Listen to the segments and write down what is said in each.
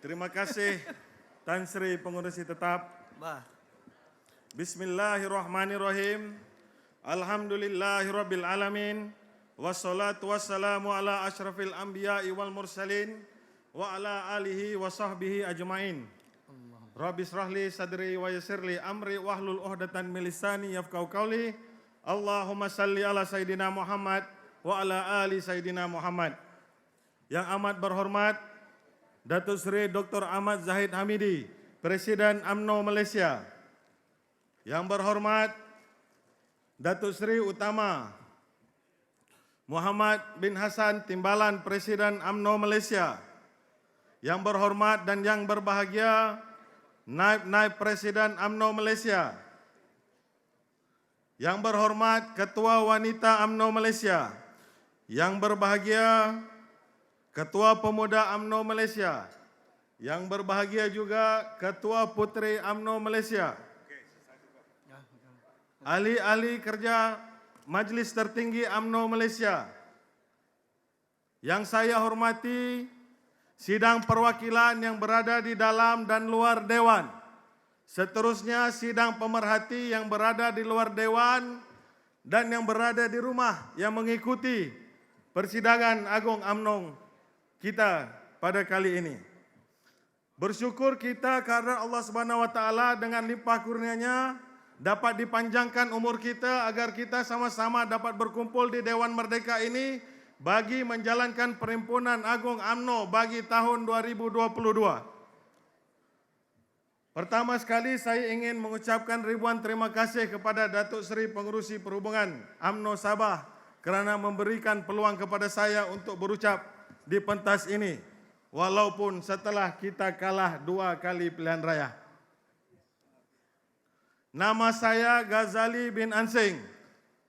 Terima kasih Tan Sri Pengurusi Tetap. Bismillahirrahmanirrahim. Alhamdulillahirabbil alamin. Wassalatu wassalamu ala asyrafil anbiya'i wal mursalin wa ala alihi wa sahbihi ajmain. Rabbi shrahli sadri wa yassirli amri wahlul 'uqdatam min lisani yafqahu qawli. Allahumma salli ala Sayyidina Muhammad wa ala ali Sayyidina Muhammad. Yang amat berhormat Datuk Seri Dr. Ahmad Zahid Hamidi, Presiden UMNO Malaysia. Yang berhormat Datuk Seri Utama Muhammad bin Hassan Timbalan, Presiden UMNO Malaysia. Yang berhormat dan yang berbahagia Naib Presiden UMNO Malaysia. Yang berhormat Ketua Wanita UMNO Malaysia. Yang berbahagia Ketua Pemuda UMNO Malaysia. Yang berbahagia juga Ketua Puteri UMNO Malaysia. Ahli-ahli kerja Majlis Tertinggi UMNO Malaysia. Yang saya hormati sidang perwakilan yang berada di dalam dan luar Dewan. Seterusnya sidang pemerhati yang berada di luar Dewan dan yang berada di rumah yang mengikuti persidangan Agung UMNO kita pada kali ini. Bersyukur kita karena Allah Subhanahu wa taala dengan limpah kurnianya dapat dipanjangkan umur kita agar kita sama-sama dapat berkumpul di Dewan Merdeka ini bagi menjalankan Perhimpunan Agung UMNO bagi tahun 2022. Pertama sekali saya ingin mengucapkan ribuan terima kasih kepada Datuk Seri Pengurusi Perhubungan UMNO Sabah kerana memberikan peluang kepada saya untuk berucap di pentas ini, walaupun setelah kita kalah 2 kali pilihan raya. Nama saya Ghazali bin Ansing,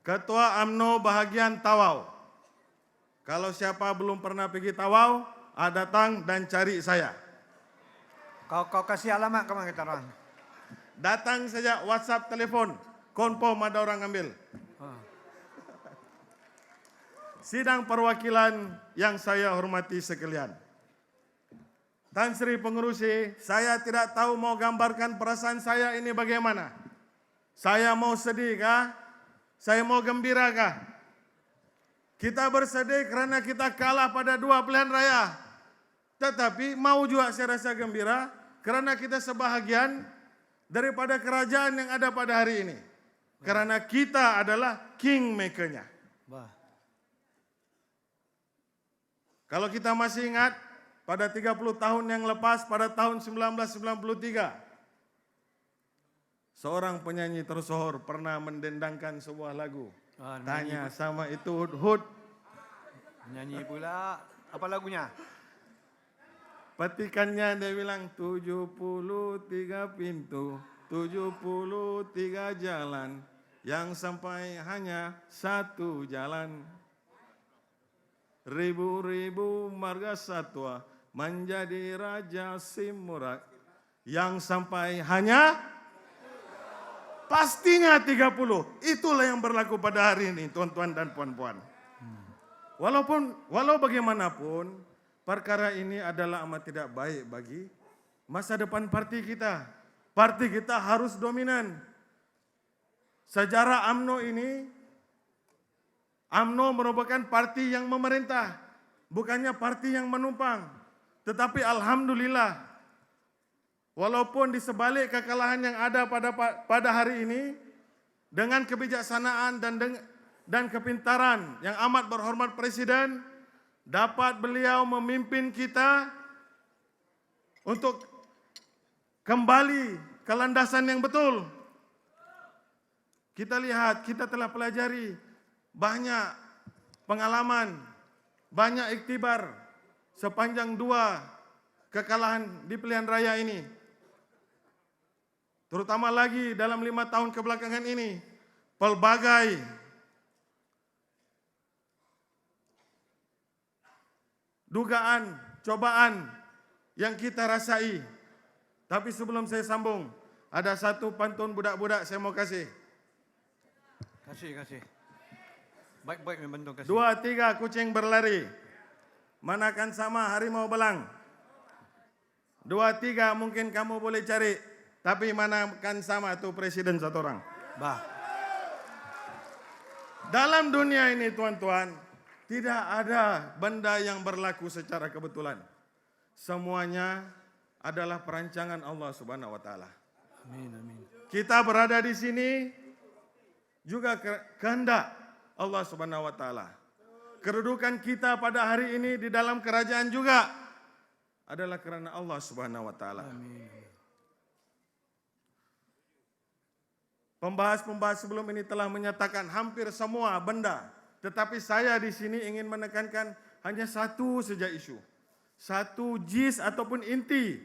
Ketua UMNO bahagian Tawau. Kalau siapa belum pernah pergi Tawau, datang dan cari saya. Kau kasih alamat ke mana kita orang? Datang saja, WhatsApp, telefon, confirm ada orang ambil. Sidang perwakilan yang saya hormati sekalian. Tan Sri Pengurusi, saya tidak tahu mau gambarkan perasaan saya ini bagaimana. Saya mau sedih kah? Saya mau gembira kah? Kita bersedih kerana kita kalah pada 2 pilihan raya. Tetapi mau juga saya rasa gembira kerana kita sebahagian daripada kerajaan yang ada pada hari ini. Kerana kita adalah kingmaker-nya. Kalau kita masih ingat, pada 30 tahun yang lepas, pada tahun 1993, seorang penyanyi tersohor pernah mendendangkan sebuah lagu. Tanya sama itu Hud-Hud. Nyanyi pula, apa lagunya? Petikannya dia bilang, 73 pintu, 73 jalan, yang sampai hanya 1 jalan. Ribu-ribu marga satwa menjadi raja Simurak, yang sampai hanya pastinya 30. Itulah yang berlaku pada hari ini, tuan-tuan dan puan-puan. Walau bagaimanapun, perkara ini adalah amat tidak baik bagi masa depan parti kita. Parti kita harus dominan. Sejarah UMNO ini, UMNO merupakan parti yang memerintah, bukannya parti yang menumpang. Tetapi alhamdulillah, walaupun di sebalik kekalahan yang ada pada hari ini, dengan kebijaksanaan dan kepintaran yang amat berhormat Presiden, dapat beliau memimpin kita untuk kembali ke landasan yang betul. Kita lihat, kita telah pelajari banyak pengalaman, banyak iktibar sepanjang 2 kekalahan di pilihan raya ini. Terutama lagi dalam 5 tahun kebelakangan ini, pelbagai dugaan, cobaan yang kita rasai. Tapi sebelum saya sambung, ada satu pantun budak-budak saya mau kasih. Kasih. Baik-baik membantu kasih. 2, 3 kucing berlari, manakan sama harimau belang. 2, 3 mungkin kamu boleh cari. Tapi mana kan sama tuh presiden satu orang. Bah. Dalam dunia ini tuan-tuan, tidak ada benda yang berlaku secara kebetulan. Semuanya adalah perancangan Allah Subhanahu wa taala. Amin, amin. Kita berada di sini juga kehendak Allah Subhanahu wa taala. Kedudukan kita pada hari ini di dalam kerajaan juga adalah karena Allah Subhanahu wa taala. Pembahas-pembahas sebelum ini telah menyatakan hampir semua benda, tetapi saya di sini ingin menekankan hanya satu saja isu. Satu jis ataupun inti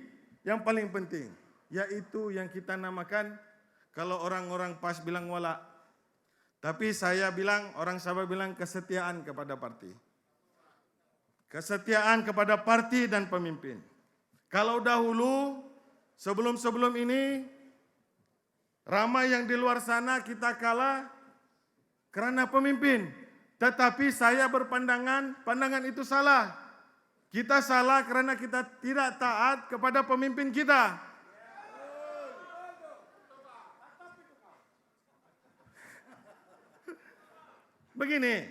yang paling penting, yaitu yang kita namakan, kalau orang-orang pas bilang wala, tapi saya bilang, orang Sabah bilang kesetiaan kepada parti. Kesetiaan kepada parti dan pemimpin. Kalau dahulu, sebelum ini, ramai yang di luar sana kita kalah karena pemimpin. Tetapi saya pandangan itu salah. Kita salah karena kita tidak taat kepada pemimpin kita. Begini,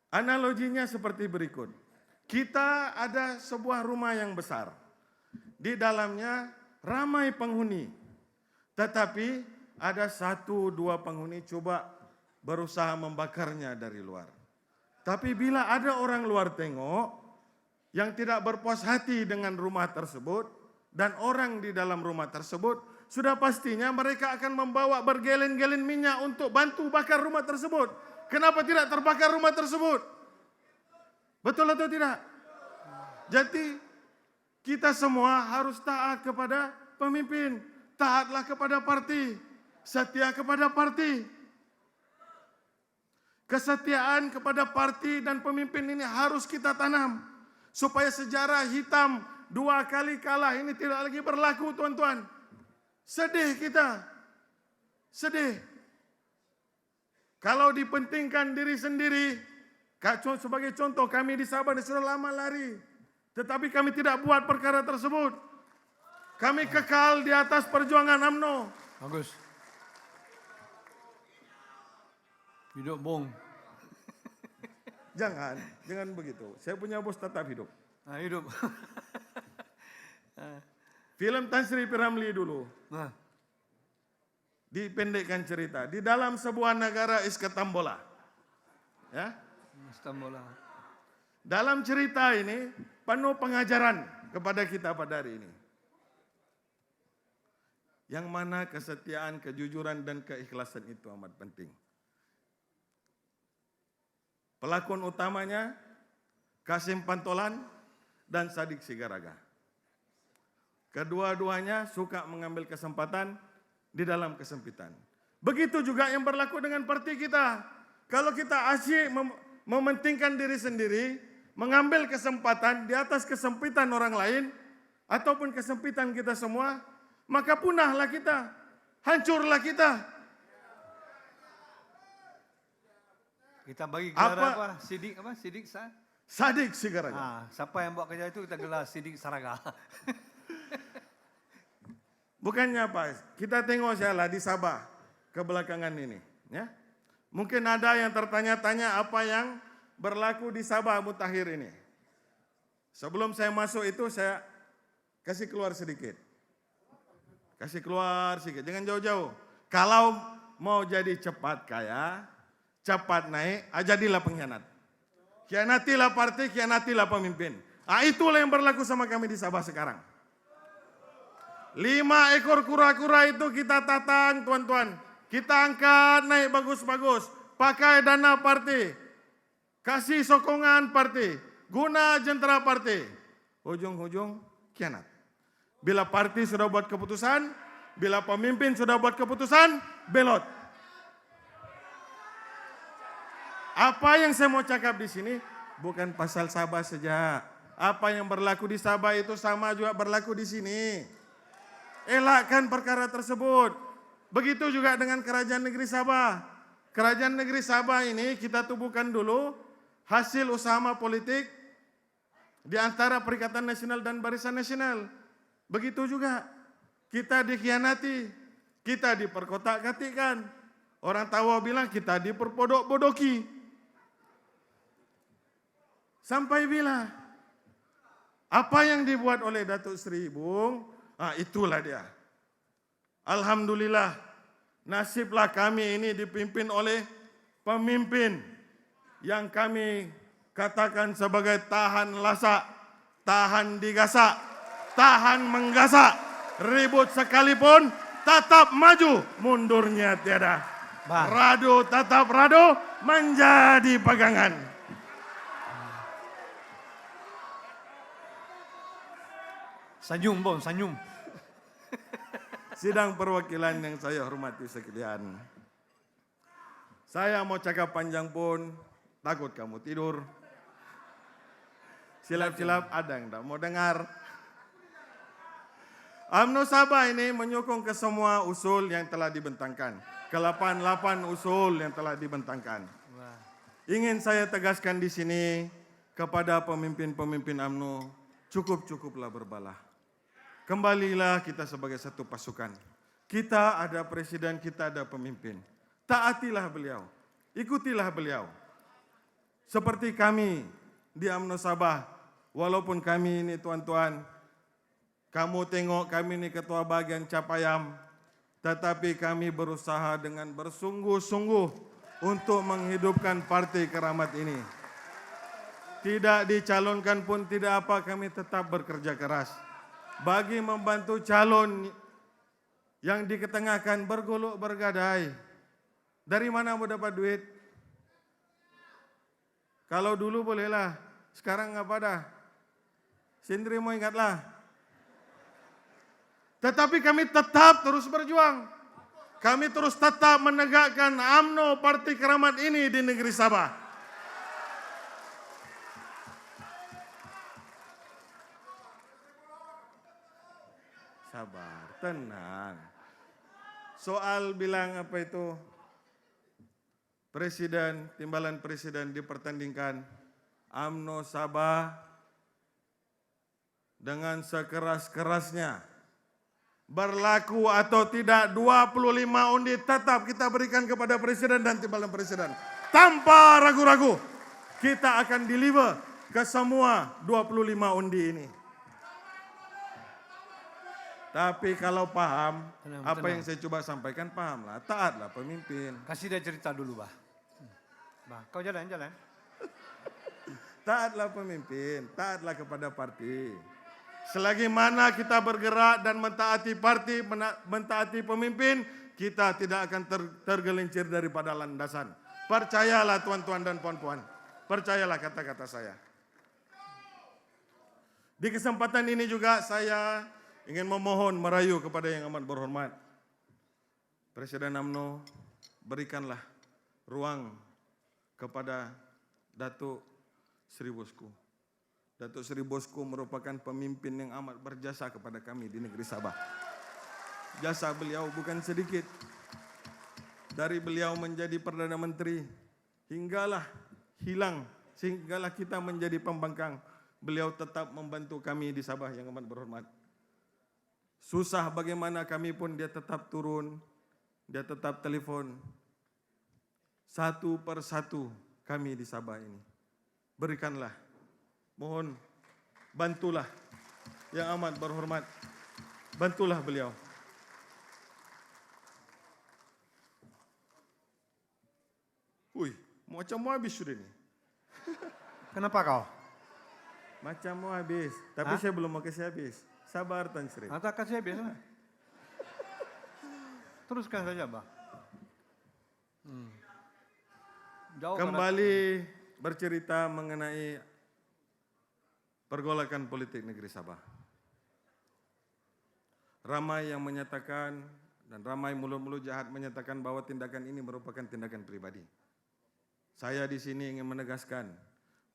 analoginya seperti berikut. Kita ada sebuah rumah yang besar. Di dalamnya ramai penghuni. Tetapi ada 1-2 penghuni coba berusaha membakarnya dari luar. Tapi bila ada orang luar tengok yang tidak berpuas hati dengan rumah tersebut dan orang di dalam rumah tersebut, sudah pastinya mereka akan membawa bergelen-gelen minyak untuk bantu bakar rumah tersebut. Kenapa tidak terbakar rumah tersebut? Betul atau tidak? Jadi kita semua harus taat kepada pemimpin. Taatlah kepada parti. Setia kepada parti. Kesetiaan kepada parti dan pemimpin ini harus kita tanam. Supaya sejarah hitam 2 kali kalah ini tidak lagi berlaku, tuan-tuan. Sedih kita. Sedih. Kalau dipentingkan diri sendiri, sebagai contoh kami di Sabah sudah lama lari. Tetapi kami tidak buat perkara tersebut. Kami kekal di atas perjuangan UMNO. Bagus. Hidup bong. Jangan begitu. Saya punya bos tetap hidup. Nah, hidup. Film Tan Sri P. Ramlee dulu. Nah. Dipendekkan cerita. Di dalam sebuah negara Isketambola. Ya. Istambola. Dalam cerita ini penuh pengajaran kepada kita pada hari ini. Yang mana kesetiaan, kejujuran, dan keikhlasan itu amat penting. Pelakon utamanya Kasim Pantolan dan Sadik Sigaraga. Kedua-duanya suka mengambil kesempatan di dalam kesempitan. Begitu juga yang berlaku dengan parti kita. Kalau kita asyik mementingkan diri sendiri, mengambil kesempatan di atas kesempitan orang lain, ataupun kesempitan kita semua, maka punahlah kita, hancurlah kita. Kita bagi gelar apa? Sidik apa? Sidik Sadik Sigaraga. Siapa yang buat kerja itu kita gelar Sidik Saraga. Bukannya apa? Kita tengok sajalah di Sabah kebelakangan ini, ya. Mungkin ada yang tertanya-tanya apa yang berlaku di Sabah Mutakhir ini. Sebelum saya masuk itu saya kasih keluar sedikit. Kasih keluar sedikit, jangan jauh-jauh. Kalau mau jadi cepat kaya, cepat naik, jadilah pengkhianat. Khianatilah partai, khianatilah pemimpin. Itulah yang berlaku sama kami di Sabah sekarang. 5 ekor kura-kura itu kita tatang, tuan-tuan. Kita angkat naik bagus-bagus. Pakai dana partai. Kasih sokongan partai. Guna jentera partai. Ujung-ujung khianat. Bila partai sudah buat keputusan, bila pemimpin sudah buat keputusan, belot. Apa yang saya mau cakap di sini bukan pasal Sabah saja. Apa yang berlaku di Sabah itu sama juga berlaku di sini. Elakkan perkara tersebut. Begitu juga dengan Kerajaan Negeri Sabah. Kerajaan Negeri Sabah ini kita tubuhkan dulu hasil usaha politik di antara Perikatan Nasional dan Barisan Nasional. Begitu juga kita dikhianati, kita diperkotak-katikkan. Orang Tawa bilang kita diperpodok-bodoki. Sampai bila? Apa yang dibuat oleh Datuk Seri Bung, itulah dia. Alhamdulillah, nasiblah kami ini dipimpin oleh pemimpin yang kami katakan sebagai tahan lasak, tahan digasak, tahan menggasak, ribut sekalipun tetap maju, mundurnya tiada. Rado tetap rado, menjadi pegangan. Senyum, Bang, senyum. Sidang perwakilan yang saya hormati sekalian. Saya mau cakap panjang pun, takut kamu tidur. Silap-silap ada yang tak mau dengar. UMNO Sabah ini menyokong ke semua usul yang telah dibentangkan. Ke-8 usul yang telah dibentangkan. Ingin saya tegaskan di sini kepada pemimpin-pemimpin UMNO, cukuplah berbalah. Kembalilah kita sebagai satu pasukan. Kita ada presiden, kita ada pemimpin. Taatilah beliau, ikutilah beliau. Seperti kami di UMNO Sabah, walaupun kami ini tuan-tuan, kamu tengok kami ini ketua bagian Capayam, tetapi kami berusaha dengan bersungguh-sungguh untuk menghidupkan Partai Keramat ini. Tidak dicalonkan pun tidak apa, kami tetap bekerja keras. Bagi membantu calon yang diketengahkan bergolok bergadai. Dari mana mau dapat duit? Kalau dulu bolehlah, sekarang apa dah? Sindri mau ingatlah. Tetapi kami tetap terus berjuang. Kami terus tetap menegakkan UMNO Partai Keramat ini di negeri Sabah. Sabar, tenang. Soal bilang apa itu, presiden, timbalan presiden dipertandingkan, UMNO Sabah dengan sekeras-kerasnya, berlaku atau tidak 25 undi tetap kita berikan kepada presiden dan timbalan presiden. Tanpa ragu-ragu, kita akan deliver ke semua 25 undi ini. Tapi kalau paham, apa yang saya coba sampaikan pahamlah, taatlah pemimpin. Kasih dia cerita dulu, Bah. Bah, kau jalan-jalan. Taatlah pemimpin, taatlah kepada parti. Selagi mana kita bergerak dan mentaati parti, mentaati pemimpin, kita tidak akan tergelincir daripada landasan. Percayalah tuan-tuan dan puan-puan, percayalah kata-kata saya. Di kesempatan ini juga saya ingin memohon, merayu kepada yang amat berhormat. Presiden UMNO, berikanlah ruang kepada Datuk Seri Bosku. Datuk Seri Bosku merupakan pemimpin yang amat berjasa kepada kami di negeri Sabah. Jasa beliau bukan sedikit. Dari beliau menjadi Perdana Menteri, hinggalah hilang, sehinggalah kita menjadi pembangkang. Beliau tetap membantu kami di Sabah yang amat berhormat. Susah bagaimana kami pun dia tetap turun, dia tetap telepon. Satu persatu kami di Sabah ini. Berikanlah, mohon bantulah yang amat berhormat. Bantulah beliau. Macam mau habis sudah ini. Kenapa kau? Macam mau habis, tapi saya belum mau kasih habis. Sabar Tan Sri. Atau kasih habis. Teruskan saja, Bah. Jauh Kembali bercerita mengenai pergolakan politik negeri Sabah. Ramai yang menyatakan dan ramai mulut-mulut jahat menyatakan bahwa tindakan ini merupakan tindakan pribadi. Saya di sini ingin menegaskan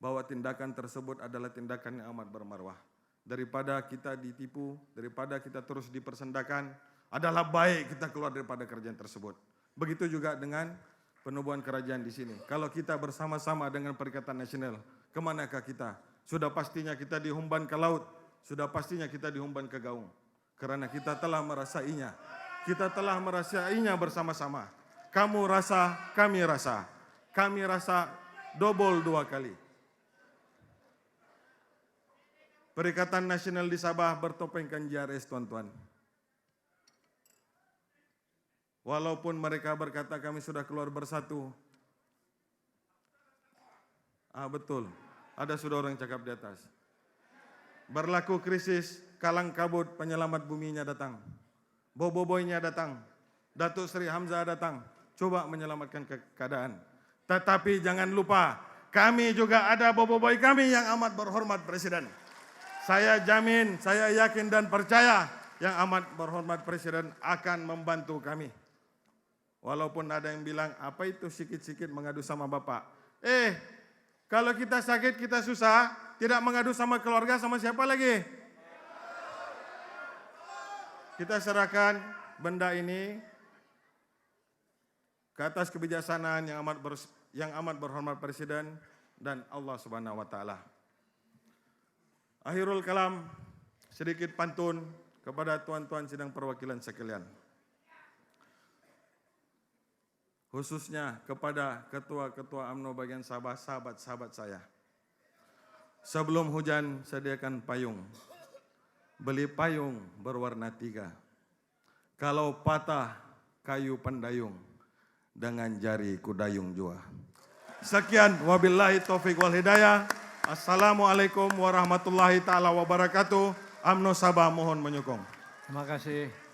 bahwa tindakan tersebut adalah tindakan yang amat bermarwah. Daripada kita ditipu, daripada kita terus dipersendakan, adalah baik kita keluar daripada kerajaan tersebut. Begitu juga dengan penubuhan kerajaan di sini. Kalau kita bersama-sama dengan Perikatan Nasional, kemanakah kita? sudah pastinya kita dihumban ke laut, sudah pastinya kita dihumban ke gaung. Karena kita telah merasainya. Kita telah merasainya bersama-sama. Kamu rasa, kami rasa. Kami rasa double 2 kali. Perikatan Nasional di Sabah bertopengkan JRS, tuan-tuan. Walaupun mereka berkata kami sudah keluar bersatu. Betul, ada sudah orang cakap di atas. Berlaku krisis, kalang kabut penyelamat buminya datang. Boboiboynya datang. Datuk Seri Hamzah datang. Coba menyelamatkan keadaan. Tetapi jangan lupa, kami juga ada boboiboy kami yang amat berhormat Presiden. Saya jamin, saya yakin dan percaya yang amat berhormat Presiden akan membantu kami. Walaupun ada yang bilang, apa itu sikit-sikit mengadu sama Bapak? Kalau kita sakit, kita susah, tidak mengadu sama keluarga, sama siapa lagi? Kita serahkan benda ini ke atas kebijaksanaan yang amat berhormat Presiden dan Allah Subhanahu wa taala. Akhirul kalam, sedikit pantun kepada tuan-tuan sidang perwakilan sekalian. Khususnya kepada ketua-ketua UMNO bagian Sabah, sahabat-sahabat saya. Sebelum hujan, sediakan payung. Beli payung berwarna 3. Kalau patah, kayu pendayung. Dengan jari kudayung jua. Sekian, wabillahi taufiq wal hidayah. Assalamualaikum warahmatullahi ta'ala wabarakatuh. UMNO Sabah mohon menyokong. Terima kasih.